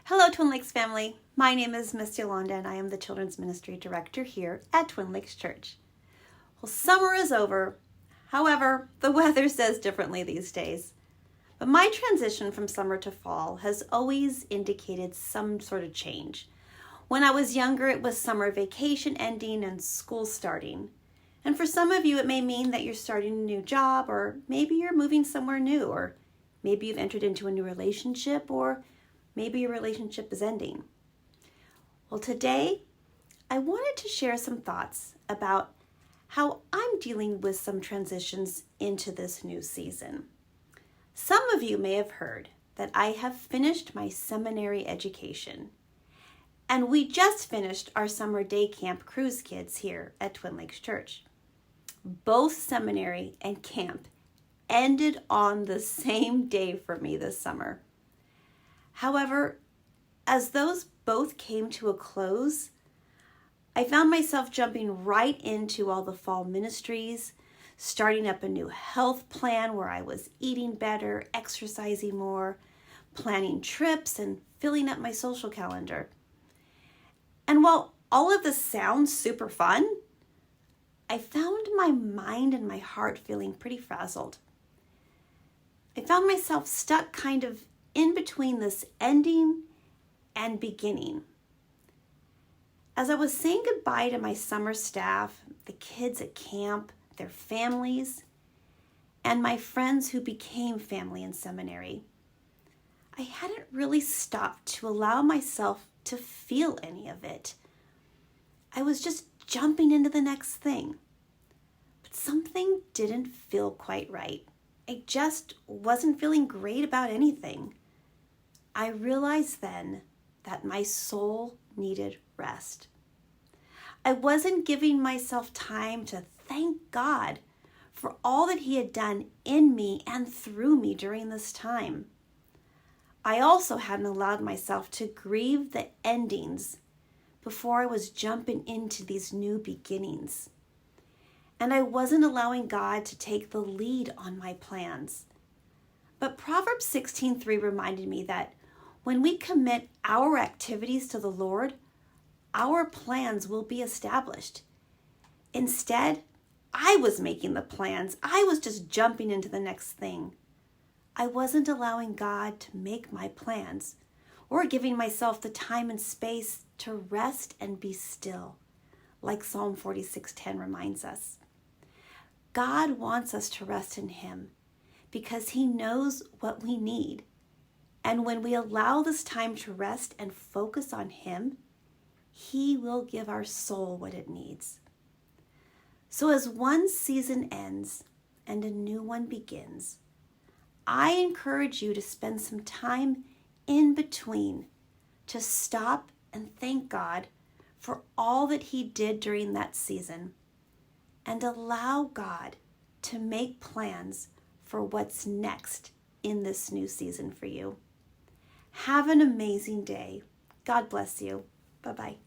Hello, Twin Lakes family. My name is Miss Yolanda, and I am the Children's Ministry Director here at Twin Lakes Church. Well, summer is over. However, the weather says differently these days. But my transition from summer to fall has always indicated some sort of change. When I was younger, it was summer vacation ending and school starting. And for some of you, it may mean that you're starting a new job, or maybe you're moving somewhere new, or maybe you've entered into a new relationship, or maybe your relationship is ending. Well, today, I wanted to share some thoughts about how I'm dealing with some transitions into this new season. Some of you may have heard that I have finished my seminary education, and we just finished our summer day camp cruise kids here at Twin Lakes Church. Both seminary and camp ended on the same day for me this summer. However, as those both came to a close, I found myself jumping right into all the fall ministries, starting up a new health plan where I was eating better, exercising more, planning trips, and filling up my social calendar. And while all of this sounds super fun, I found my mind and my heart feeling pretty frazzled. I found myself stuck kind of in between this ending and beginning. As I was saying goodbye to my summer staff, the kids at camp, their families, and my friends who became family in seminary, I hadn't really stopped to allow myself to feel any of it. I was just jumping into the next thing. But something didn't feel quite right. I just wasn't feeling great about anything. I realized then that my soul needed rest. I wasn't giving myself time to thank God for all that He had done in me and through me during this time. I also hadn't allowed myself to grieve the endings before I was jumping into these new beginnings. And I wasn't allowing God to take the lead on my plans. But Proverbs 16:3 reminded me that when we commit our activities to the Lord, our plans will be established. Instead, I was making the plans. I was just jumping into the next thing. I wasn't allowing God to make my plans or giving myself the time and space to rest and be still, like Psalm 46:10 reminds us. God wants us to rest in Him because He knows what we need. And when we allow this time to rest and focus on Him, He will give our soul what it needs. So as one season ends and a new one begins, I encourage you to spend some time in between to stop and thank God for all that He did during that season, and allow God to make plans for what's next in this new season for you. Have an amazing day. God bless you. Bye-bye.